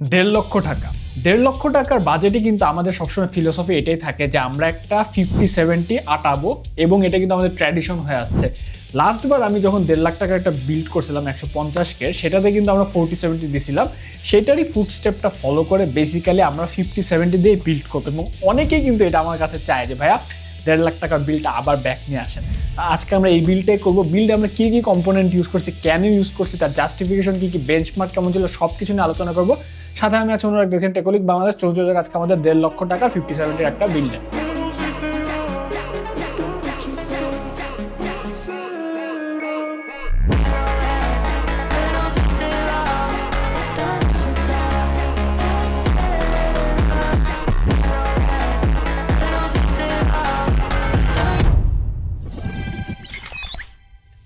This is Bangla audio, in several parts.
1.5 লক্ষ টাকা। 1.5 লক্ষ টাকার বাজেটে কিন্তু আমাদের সবসময় ফিলোসফি এটাই থাকে যে আমরা একটা 50-70 আটাবো, এবং এটা কিন্তু আমাদের ট্র্যাডিশন হয়ে আসছে। লাস্টবার আমি যখন 1.5 লাখ টাকার একটা বিল্ড করছিলাম 150K, সেটাতে কিন্তু আমরা 40-70 দিছিলাম। সেটারই ফুটস্টেপটা ফলো করে বেসিক্যালি আমরা 50-70 দিয়ে বিল্ড করবো, এবং অনেকেই কিন্তু এটা আমার কাছে চায় যে ভাইয়া 1.5 লাখ টাকার বিলটা আবার ব্যাক নিয়ে আসেন। আজকে আমরা এই বিলটাই করবো। বিল্ড আমরা কী কী কম্পোনেন্ট ইউজ করছি, কেন ইউজ করছি, তার জাস্টিফিকেশন কী কী, বেঞ্চমার্ক কেমন ছিল, সব কিছু নিয়ে আলোচনা করবো। সাথে আমি আছি অনুরাগ দেখছেন টেকনিক বাংলাদেশ। চলছে আজকে আমাদের 1.5 লক্ষ টাকা 50-70 একটা বিল্ডে।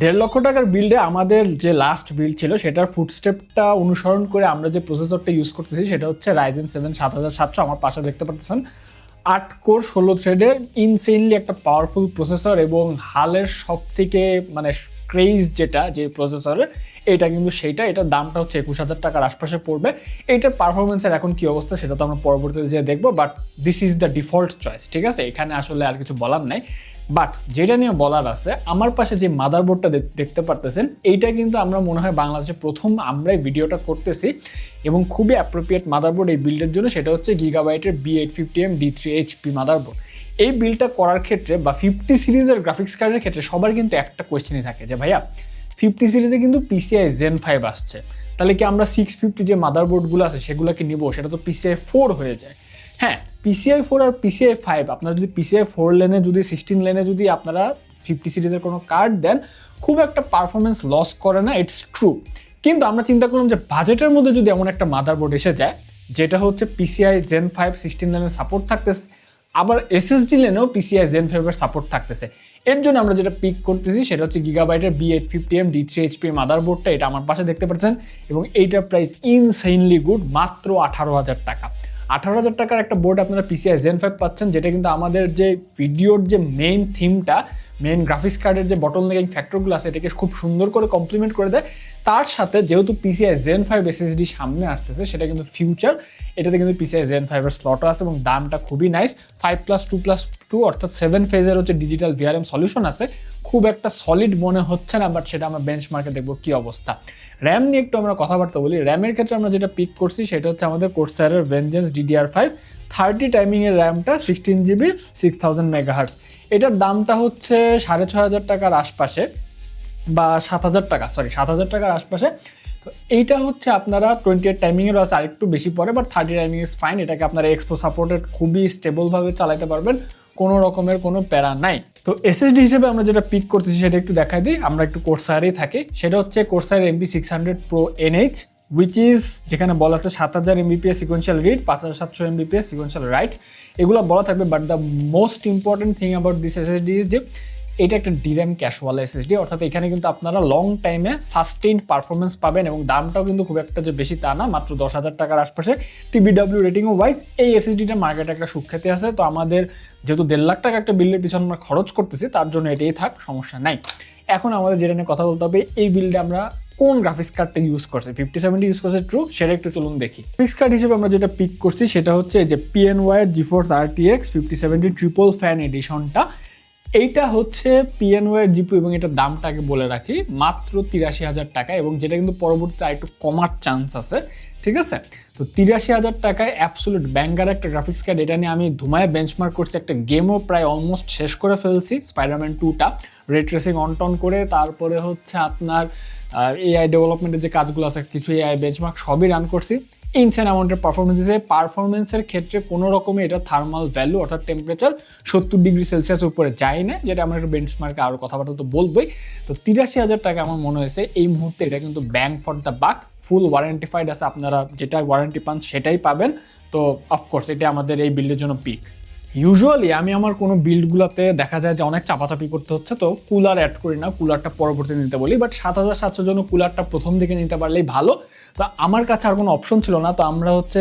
দেড় লক্ষ টাকার বিল্ডে আমাদের যে লাস্ট বিল্ড ছিল সেটার ফুটস্টেপটা অনুসরণ করে আমরা যে প্রসেসরটা ইউজ করতেছি সেটা হচ্ছে Ryzen 7 7700। আমার পাশে দেখতে পাচ্ছেন 8 কোর 16 থ্রেডের ইনসেনলি একটা পাওয়ারফুল প্রসেসর, এবং হালের সব থেকে মানে ক্রেজ যেটা যে প্রসেসরের, এটা কিন্তু সেইটা। এটার দামটা হচ্ছে 21,000 টাকার আশপাশে পড়বে। এইটার পারফরমেন্সের এখন কি অবস্থা সেটা তো আমরা পরবর্তীতে যে দেখবো, but this is the default choice, ঠিক আছে? এখানে আসলে আর কিছু বলার নাই। বাট যেটা নিয়ে বলার আছে, আমার পাশে যে মাদারবোর্ডটা দেখতে পারতেছেন, এইটা কিন্তু আমরা মনে হয় বাংলাদেশে প্রথম আমরাই ভিডিওটা করতেছি, এবং খুবই অ্যাপ্রোপ্রিয়েট মাদারবোর্ড এই বিল্ডের জন্য। সেটা হচ্ছে গিগাবাইটের B850M D3HP মাদারবোর্ড। এই বিল্ডটা করার ক্ষেত্রে বা 50 সিরিজের গ্রাফিক্স কার্ডের ক্ষেত্রে সবার কিন্তু একটা কোয়েশ্চেনই থাকে যে ভাইয়া 50 সিরিজে কিন্তু PCI Gen 5 আসছে, তাহলে কি আমরা 650 যে মাদারবোর্ডগুলো আছে সেগুলোকে নিব? সেটা তো PCI 4 হয়ে যায়। হ্যাঁ, PCI 4 আর PCI 5, আপনারা যদি PCI 4 লেনে যদি 16 লেনে যদি আপনারা 50 সিরিজের কোনো কার্ড দেন, খুব একটা পারফরমেন্স লস করে না, ইটস ট্রু। কিন্তু আমরা চিন্তা করলাম যে বাজেটের মধ্যে যদি এমন একটা মাদারবোর্ড এসে যায় যেটা হচ্ছে PCI Gen 5 16 লেনের সাপোর্ট থাকতেছে, আবার SSD লেনেও PCI Gen 5 এর সাপোর্ট থাকতেছে, এর জন্য আমরা যেটা পিক করতেছি সেটা হচ্ছে গিগাবাইটের B850M D3HP মাদারবোর্ডটা। এটা আমার পাশে দেখতে পাচ্ছেন, এবং এইটার প্রাইস ইনসেইনলি গুড, মাত্র 18,000 টাকা। 18,000 টাকার একটা বোর্ড আপনারা PCI Gen 5 পাচ্ছেন, যেটা কিন্তু আমাদের যে ভিডিওর যে মেইন থিমটা, মেইন গ্রাফিক্স কার্ডের যে বটলনেকিং ফ্যাক্টরগুলো আছে এটাকে খুব সুন্দর করে কমপ্লিমেন্ট করে দেয়। তার সাথে যেহেতু PCI Gen 5 SSD সামনে আসতেছে, সেটা কিন্তু ফিউচার, এটাতে কিন্তু PCI Gen 5 এর স্লটও আছে, এবং দামটা খুবই নাইস। 5+2+2 অর্থাৎ 7 ফেজের হচ্ছে ডিজিটাল VRM সলিউশন আছে। খুব একটা সলিড মনে হচ্ছে না, বাট সেটা আমরা বেঞ্চমার্কে দেখবো কি অবস্থা। র্যাম নিয়ে একটু আমরা কথাবার্তা বলি। র্যামের ক্ষেত্রে আমরা যেটা পিক করছি সেটা হচ্ছে আমাদের Corsair Vengeance DDR5 30 টাইমিংয়ের র্যামটা 16GB 6000 MHz। এটার দামটা হচ্ছে 6,500 টাকার আশপাশে, বা 7,000 টাকা, 7,000 টাকার আশপাশে। তো এইটা হচ্ছে আপনারা 28 টাইমিংয়েরও আছে, আরেকটু বেশি পড়ে, বাট 30 টাইমিং ইজ ফাইন। এটাকে আপনারা এক্সপো সাপোর্টেড খুবই স্টেবলভাবে চালাতে পারবেন, কোনো রকমের কোনো প্যারা নাই। তো SSD হিসেবে আমরা যেটা পিক করতেছি সেটা একটু দেখাই দিই। আমরা একটু কোরসায়ারেই থাকি, সেটা হচ্ছে Corsair MB600 Pro NH, which is যেখানে বলা আছে 7,000 MBPS sequential read, 5,700 MBPS sequential right, এগুলো বলা থাকবে। But the most important thing about this SSD is যে এটা একটা DRAM ক্যাশওয়ালা SSD, অর্থাৎ এখানে কিন্তু আপনারা লং টাইমে সাস্টেইনড পারফরমেন্স পাবেন, এবং দামটাও কিন্তু খুব একটা যে বেশি তা না, মাত্র 10,000 টাকার আশপাশে। TBW রেটিং ওয়াইজ এই SSDটা মার্কেটে একটা সুখ্যাতি আছে। তো আমাদের যেহেতু 1.5 লাখ টাকা একটা বিল্ডের পিছনে আমরা খরচ করতেছি, তার জন্য এটাই থাক, সমস্যা নাই। এখন আমাদের যেটা নিয়ে কথা বলতে হবে, এই বিল্ডে আমরা কোন গ্রাফিক্স কার্ডটা ইউজ করছে, 5070 ইউজ করছে ট্রু, সেটা একটু চলুন দেখি। গ্রাফিক্স কার্ড হিসেবে আমরা যেটা পিক করছি সেটা হচ্ছে যে PNY Geforce RTX 5070 triple fan এডিশনটা। এইটা হচ্ছে PNY GPU, এবং এটার দামটা আগে বলে রাখি, মাত্র 83,000 টাকা, এবং যেটা কিন্তু পরবর্তীতে আরেকটু কমার চান্স আছে, ঠিক আছে? তো 83,000 টাকায় অ্যাবসোলুট ব্যাঙ্গার একটা গ্রাফিক্স কার্ড। এটা নিয়ে আমি ধুমায় বেঞ্চমার্ক করছি, একটা গেমও প্রায় অলমোস্ট শেষ করে ফেলছি, স্পাইডারম্যান 2টা রে ট্রেসিং অন টন করে। তারপরে হচ্ছে আপনার AI ডেভেলপমেন্টের যে কাজগুলো আছে, কিছু AI বেঞ্চমার্ক সবই রান করছি। ইনসেন অ্যামাউন্টের পারফরমেন্স দিয়েছে। পারফরমেন্সের ক্ষেত্রে কোনো রকমে এটা থার্মাল ভ্যালু অর্থাৎ টেম্পারেচার 70 ডিগ্রি সেলসিয়াস উপরে যায় না, যেটা আমরা একটু বেঞ্চমার্কে আরও কথাবার্তা তো বলবোই। তো 83,000 টাকা আমার মনে হয়েছে এই মুহূর্তে এটা কিন্তু ব্যাং ফর দ্য বাক, ফুল ওয়ারেন্টিফাইড আছে, আপনারা যেটা ওয়ারেন্টি পান সেটাই পাবেন। তো অফকোর্স এটা আমাদের এই বিল্ডের জন্য পিক। ইউজুয়ালি আমি আমার কোনো বিল্ডগুলোতে দেখা যায় যে অনেক চাপাচাপি করতে হচ্ছে, তো কুলার অ্যাড করি না, কুলারটা পরবর্তীতে নিতে বলি। বাট 7700 জন্য কুলারটা প্রথম দিকে নিতে পারলেই ভালো। তো আমার কাছে আর কোনো অপশন ছিল না, তো আমরা হচ্ছে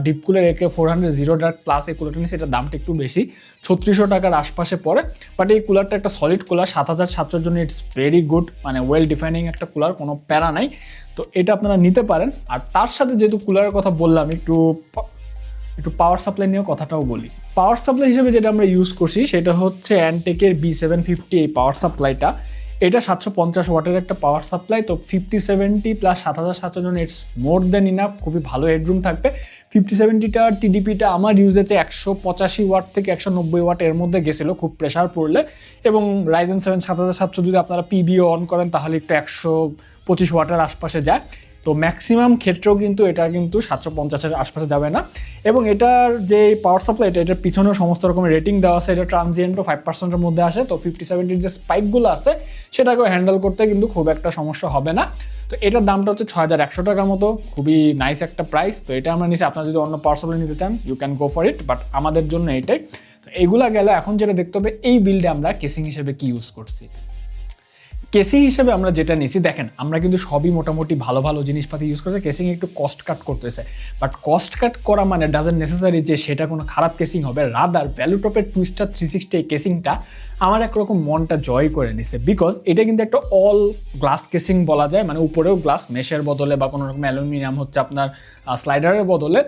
ডিপকুলের AK400 জিরো ডার্ক প্লাস এই কুলারটা নিয়েছি। এটার দামটা একটু বেশি, 3600 টাকার আশপাশে পড়ে। বাট এই কুলারটা একটা সলিড কুলার, 7700 জন্য ইটস ভেরি গুড, মানে ওয়েল ডিফাইনিং একটা কুলার, কোনো প্যারা নাই। তো এটা আপনারা নিতে পারেন। আর তার সাথে যেহেতু কুলারের কথা বললাম, একটু পাওয়ার সাপ্লাই নিয়েও কথাটাও বলি। পাওয়ার সাপ্লাই হিসেবে যেটা আমরা ইউজ করছি সেটা হচ্ছে অ্যান্টেকের B750 এই পাওয়ার সাপ্লাইটা। এটা 750 ওয়াটের একটা পাওয়ার সাপ্লাই। তো 5070 প্লাস 7700 জন্য ইটস মোর দেন ইনাফ, খুবই ভালো হেডরুম থাকবে। 5070টা টিডিপিটা আমার ইউজেছে 185 ওয়াট থেকে 190 ওয়াট এর মধ্যে গেছিলো খুব প্রেশার পড়লে। এবং Ryzen 7 7700 যদি আপনারা পিবিও অন করেন তাহলে একটু 125 ওয়াটের আশপাশে যায়। তো ম্যাক্সিমাম ক্ষেত্রেও কিন্তু এটা কিন্তু 750-এর আশপাশে যাবে না। এবং এটার যে পাওয়ার সাপ্লাই, এটার পিছনেও সমস্ত রকমের রেটিং দেওয়া আছে। এটা ট্রানজিয়েন্টও 5%-এর মধ্যে আসে। তো 5070-র যে স্পাইকগুলো আছে সেটাকেও হ্যান্ডেল করতে কিন্তু খুব একটা সমস্যা হবে না। তো এটার দামটা হচ্ছে 6100 টাকার মতো, খুবই নাইস একটা প্রাইস। তো এটা আমরা নিচ্ছি, আপনারা যদি অন্য পাওয়ার সাপ্লাই নিতে চান you can go for it, but আমাদের জন্য এটাই। তো এইগুলা গেলে এখন যেটা দেখতে হবে এই বিল্ডে আমরা কেসিং হিসেবে কি ইউজ করছি। কেসিং হিসেবে আমরা যেটা নিছি, দেখেন আমরা কিন্তু সবই মোটামুটি ভালো ভালো জিনিসপাতি ইউজ করছে। কেসিং একটু কস্ট কাট করতেছে, বাট কস্ট কাট করা মানে ডাজন্ট নেসেসারি যে সেটা কোনো খারাপ কেসিং হবে। রাদার ভ্যালুটপের টুইস্টার 360 এই কেসিংটা আমার একরকম মনটা জয় করে নিছে, বিকজ এটা কিন্তু একটা অল গ্লাস কেসিং বলা যায়, মানে উপরেও গ্লাস, মেশের বদলে বা কোনো রকম অ্যালুমিনিয়াম হচ্ছে আপনার স্লাইডারের বদলে।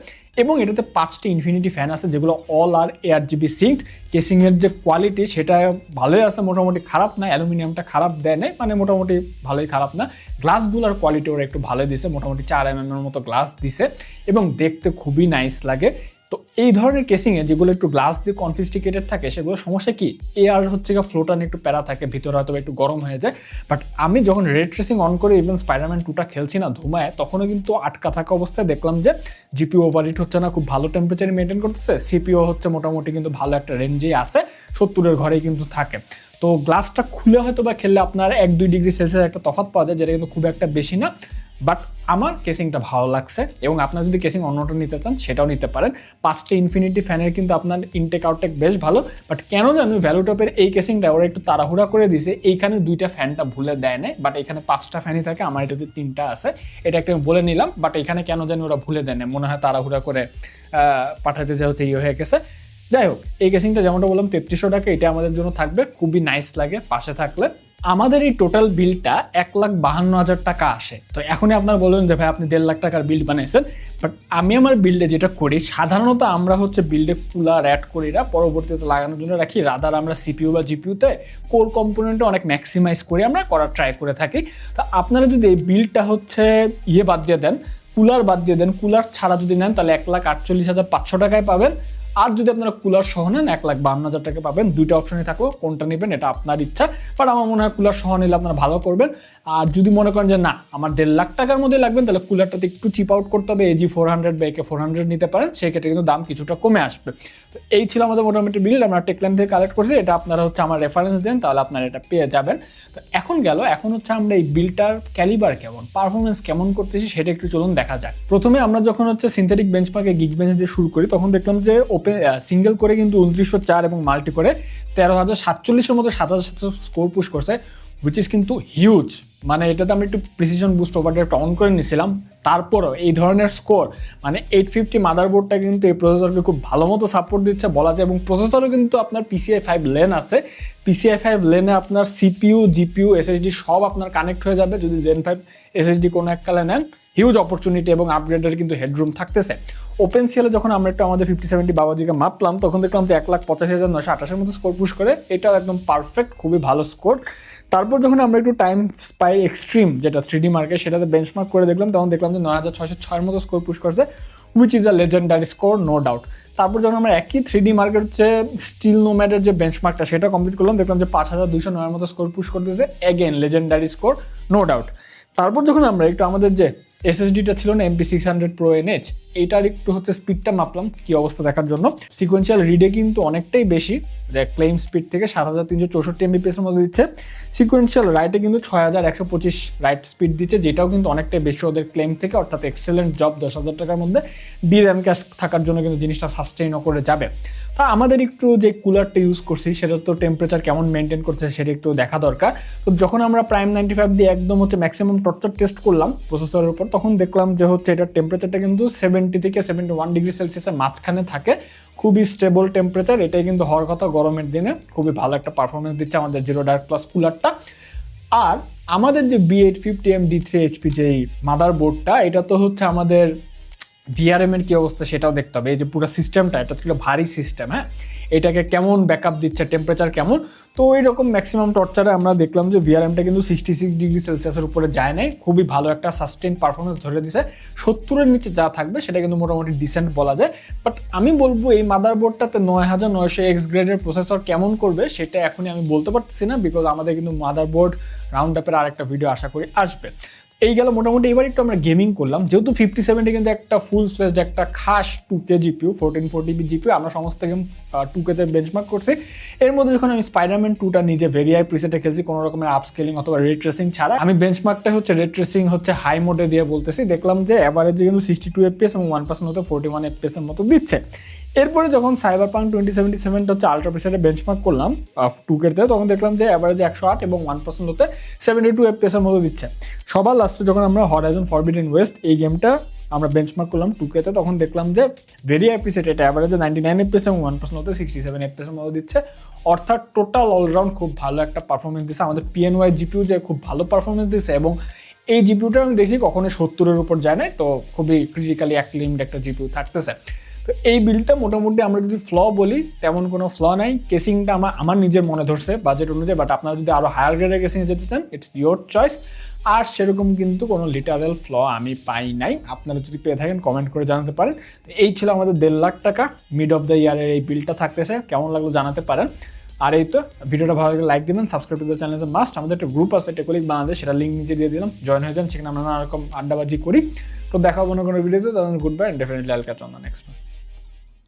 এবং এটাতে 5টি ইনফিনিটি ফ্যান আছে যেগুলো অল আর ARGB সিঙ্কড। কেসিংয়ের যে কোয়ালিটি সেটা ভালোই আছে, মোটামুটি খারাপ না। অ্যালুমিনিয়ামটা খারাপ দেয় নাই, মানে মোটামুটি ভালোই খারাপ না। গ্লাসগুলোর কোয়ালিটি ওরা একটু ভালোই দিছে, মোটামুটি 4 mm এর মতো গ্লাস দিছে এবং দেখতে খুবই নাইস লাগে। তো এই ধরনের কেসিংয়ে যেগুলো একটু গ্লাস দিয়ে কনফিস্টিকেটেড থাকে সেগুলো সমস্যা কি, এয়ার হচ্ছে গিয়ে ফ্লোটা একটু প্যারা থাকে, ভিতরে হয়তো একটু গরম হয়ে যায়। বাট আমি যখন রেড ট্রেসিং অন করে ইভেন স্পাইডারম্যান 2টা খেলছি না ধুমায়, তখনও কিন্তু আটকা থাকা অবস্থায় দেখলাম যে জিপিও ওভারহিট হচ্ছে না, খুব ভালো টেম্পারেচারে মেনটেন করতেছে। সিপিও হচ্ছে মোটামুটি কিন্তু ভালো একটা রেঞ্জেই আছে, 70-এর ঘরেই কিন্তু থাকে। তো গ্লাসটা খুলে হয়তো বা খেললে আপনার 1-2 ডিগ্রি সেলসিয়াস একটা তফাৎ পাওয়া যায়, যেটা কিন্তু খুব একটা বেশি না। বাট আমার কেসিংটা ভালো লাগছে, এবং আপনারা যদি কেসিং অন্যটা নিতে চান সেটাও নিতে পারেন। 5টি ইনফিনিটি ফ্যানের কিন্তু আপনার ইনটেক আউটটেক বেশ ভালো। বাট কেন জানি ভ্যালুটপের এই কেসিংটা ওরা একটু তাড়াহুড়া করে দিয়েছে, এইখানে 2টা ফ্যানটা ভুলে দেয় না। বাট এখানে 5টা ফ্যানই থাকে, আমার এটাতে 3টা আছে, এটা একটা বলে নিলাম। বাট এখানে কেন জানি ওরা ভুলে দেয় না, মনে হয় তাড়াহুড়া করে পাঠাতে যা হচ্ছে হয়ে গেছে। যাই হোক, এই কেসিংটা যেমনটা বললাম 3300 টাকা, এটা আমাদের জন্য থাকবে, খুবই নাইস লাগে পাশে থাকলে। আমাদের এই টোটাল বিলটা 1,52,000 টাকা আসে। তো এখনই আপনারা বলবেন যে ভাই আপনি 1.5 লাখ টাকার বিল বানাইছেন, বাট আমি আমার বিল্ডে যেটা করি, সাধারণত আমরা হচ্ছে বিল্ডে কুলার অ্যাড করি না, পরবর্তীতে লাগানোর জন্য রাখি। রাদার আমরা সিপিইউ বা জিপিইউতে কোর কম্পোনেন্টে অনেক ম্যাক্সিমাইজ করি, আমরা করার ট্রাই করে থাকি। তো আপনারা যদি এই বিলটা হচ্ছে বাদ দিয়ে দেন, কুলার বাদ দিয়ে দেন, কুলার ছাড়া যদি নেন তাহলে 1,48,500 টাকায় পাবেন। আর যদি আপনারা কুলার সহ নেন 1,52,000 টাকা পাবেন। 2টা অপশনই থাকো, কোনটা নেবেন এটা আপনার ইচ্ছা। বাট আমার মনে হয় কুলার সহ নিলে আপনারা ভালো করবেন। আর যদি মনে করেন যে না আমার 1.5 লাখ টাকার মধ্যে লাগবেন, তাহলে কুলারটাতে একটু চিপ আউট করতে হবে, AG400 বা AK400 নিতে পারেন, সেই ক্ষেত্রে কিন্তু দাম কিছুটা কমে আসবে। তো এই ছিল আমাদের মোটামুটি বিল, আমরা টেকলাইন থেকে কালেক্ট করছি। এটা আপনারা হচ্ছে আমার রেফারেন্স দেন, তাহলে আপনারা এটা পেয়ে যাবেন। তো এখন হচ্ছে আমরা এই বিলটার ক্যালিবার কেমন, পারফরমেন্স কেমন করতেছি সেটা একটু চলুন দেখা যাক। প্রথমে আমরা যখন হচ্ছে সিনথেটিক বেঞ্চমার্কে গিগ বেঞ্চ দিয়ে শুরু করি, তখন দেখলাম যে সিঙ্গেল করে কিন্তু 2904 এবং মাল্টি করে 13,047-এর মতো 7,700 স্কোর পুশ করছে, হুইচ ইজ কিন্তু হিউজ। মানে এটাতে আমি একটু প্রিসিশন বুস্ট ওভারড্রাইভটা অন করে নিয়েছিলাম, তারপরও এই ধরনের স্কোর, মানে 850 মাদারবোর্ডটা কিন্তু এই প্রসেসরকে খুব ভালো মতো সাপোর্ট দিচ্ছে বলা যায়। এবং প্রসেসরও কিন্তু আপনার PCI 5 লেন আছে, PCI 5 লেনে আপনার সিপিইউ, জিপিইউ, এসএসডি সব আপনার কানেক্ট হয়ে যাবে যদি Zen 5 এসএসডি কোনো এককালে নেন। হিউজ অপরচুনিটি এবং আপগ্রেডের কিন্তু হেডরুম থাকতেছে। ওপেন সিএলে যখন আমরা একটু আমাদের 5070 বাবাজিকে মাপলাম, তখন দেখলাম যে 1,85,928-এর মতো স্কোর পুশ করে, এটাও একদম পারফেক্ট, খুবই ভালো স্কোর। তারপর যখন আমরা একটু টাইম স্পাই এক্সট্রিম যেটা 3D মার্কে সেটাতে বেঞ্চমার্ক করে দেখলাম, তখন দেখলাম যে 9,606-এর মতো স্কোর পুশ করছে, which is a legendary score, no doubt. তারপর যখন আমরা একই 3D মার্কের হচ্ছে স্টিল নোম্যাডের যে বেঞ্চমার্কটা সেটা কমপ্লিট করলাম, দেখলাম যে 5,209-এর মতো স্কোর পুশ করতেছে, again legendary score, no doubt. তারপর যখন আমরা একটু আমাদের যে এসএসডিটা ছিল না MP600 Pro NH, এইটার একটু হচ্ছে স্পিডটা মাপলাম কি অবস্থা দেখার জন্য। সিকোয়েন্সিয়াল রিডে কিন্তু অনেকটাই বেশি, ক্লেম স্পিড থেকে 7,364 MBPS এর মধ্যে দিচ্ছে। সিকোয়েন্সিয়াল রাইটে কিন্তু 6,125 রাইট স্পিড দিচ্ছে, যেটাও কিন্তু অনেকটাই বেশি ওদের ক্লেম থেকে, অর্থাৎ এক্সেলেন্ট জব। 10,000 টাকার মধ্যে DRAM ক্যাশ থাকার জন্য কিন্তু জিনিসটা সাস্টেইনও করে যাবে। তা আমাদের একটু যে কুলারটা ইউজ করছি সেটা তো টেম্পারেচার কেমন মেনটেন করছে সেটা একটু দেখা দরকার। তো যখন আমরা প্রাইম 95 দিয়ে একদম হচ্ছে ম্যাক্সিমাম টর্চার টেস্ট করলাম প্রসেসরের উপর, তখন দেখলাম যে হচ্ছে এটার টেম্পারেচারটা কিন্তু 70 থেকে 71 ডিগ্রি সেলসিয়াসের মাঝখানে থাকে, খুবই স্টেবল টেম্পারেচার। এটাই কিন্তু হওয়ার কথা গরমের দিনে, খুবই ভালো একটা পারফরমেন্স দিচ্ছে আমাদের জিরো ডার্ক প্লাস কুলারটা। আর আমাদের যে B850M D3HP যেই মাদারবোর্ডটা, এটা তো হচ্ছে আমাদের ভিআরএম এর কি অবস্থা সেটাও দেখতে হবে। এই যে পুরো সিস্টেমটা, এটা তো ভারী সিস্টেম, হ্যাঁ, এটাকে কেমন ব্যাকআপ দিচ্ছে, টেম্পারেচার কেমন। তো এইরকম ম্যাক্সিমাম টর্চারে আমরা দেখলাম যে ভিআরএমটা কিন্তু 66 ডিগ্রি সেলসিয়াসের উপরে যায় নাই, খুবই ভালো একটা সাস্টেইন পারফরমেন্স ধরে দিছে। 70-এর নিচে যা থাকবে সেটা কিন্তু মোটামুটি ডিসেন্ট বলা যায়। বাট আমি বলবো এই মাদারবোর্ডটাতে 9900X গ্রেডের প্রসেসর কেমন করবে সেটা এখনই আমি বলতে পারতেছি না, বিকজ আমাদের কিন্তু মাদারবোর্ড রাউন্ড আপের আরেকটা ভিডিও আশা করি আসবে। এই গেল মোটামুটি। এবার একটু আমরা গেমিং করলাম, যেহেতু 5070 কিন্তু একটা ফুল ফ্লেজড একটা খাস 2K জিপিউ, 1440p জিপিউ। আমরা সমস্ত গেম 2K-তে বেঞ্চমার্ক করছি। এর মধ্যে যখন আমি স্পাইডারম্যান 2টা নিজে ভেরিয়াই প্রিসেটে খেলছি কোনো রকমের আপস্কেলিং অথবা রে ট্রেসিং ছাড়া, আমি বেঞ্চমার্কটা হচ্ছে রে ট্রেসিং হচ্ছে হাই মোডে দিয়ে বলতেছি, দেখলাম যে অ্যাভারেজে কিন্তু 62 FPS এবং 1% হতে 41 FPS এর মতো দিচ্ছে। এরপরে যখন সাইবারপাঙ্ক 2077 হচ্ছে আলট্রা প্রিসেটে বেঞ্চমার্ক করলাম 2K-তে, তখন দেখলাম যে অ্যাভারেজে 108 এবং 1% হতে 72 FPS এর মতো দিচ্ছে। সবার লাস্টে যখন আমরা হরাইজন ফরবিডেন ওয়েস্ট এই গেমটা আমরা বেঞ্চমার্ক করলাম 2K-তে, তখন দেখলাম যে ভেরি অ্যাপ্রিসিয়েট এটা অ্যাভারেজে 99 FPS এবং 1% হতে 67 FPS এর মতো দিচ্ছে। অর্থাৎ টোটাল অলরাউন্ড খুব ভালো একটা পারফরমেন্স দিচ্ছে। আমাদের PNY জিপিউ যে খুব ভালো পারফরমেন্স দিচ্ছে, এবং এই জিপিউটা আমি দেখছি কখনোই 70-এর উপর যায় না, তো খুবই ক্রিটিক্যালি অ্যাক্লেইমড একটা জিপিউ থাকতেছে। তো এই বিলটা মোটামুটি আমরা যদি ফ্ল বলি তেমন কোনো ফ্ল নাই। কেসিংটা আমার নিজের মনে ধরছে বাজেট অনুযায়ী, বাট আপনারা যদি আরও হায়ার গ্রেডের কেসিংয়ে যেতে চান ইটস ইয়োর চয়েস। আর সেরকম কিন্তু কোনো লিটারাল ফ্ল আমি পাই নাই। আপনারা যদি পেয়ে থাকেন কমেন্ট করে জানাতে পারেন। এই ছিল আমাদের 1.5 লাখ টাকা মিড অফ দ্য ইয়ারের এই বিলটা থাকতেছে, কেমন লাগলো জানাতে পারেন। আর এই তো ভিডিওটা ভালো লাগলে লাইক দিবেন, subscribe to the channel as must. আমাদের একটা গ্রুপ আছে টেকনিক বাংলাদেশ, সেটা লিঙ্ক নিচে দিয়ে দিলাম, জয়েন হয়ে যান, সেখানে আমরা নানা রকম আড্ডাবাজি করি। তো দেখা হবো না কোনো ভিডিওতে, তখন গুড বাই, ডেফিনেটলি আইল catch on the next one.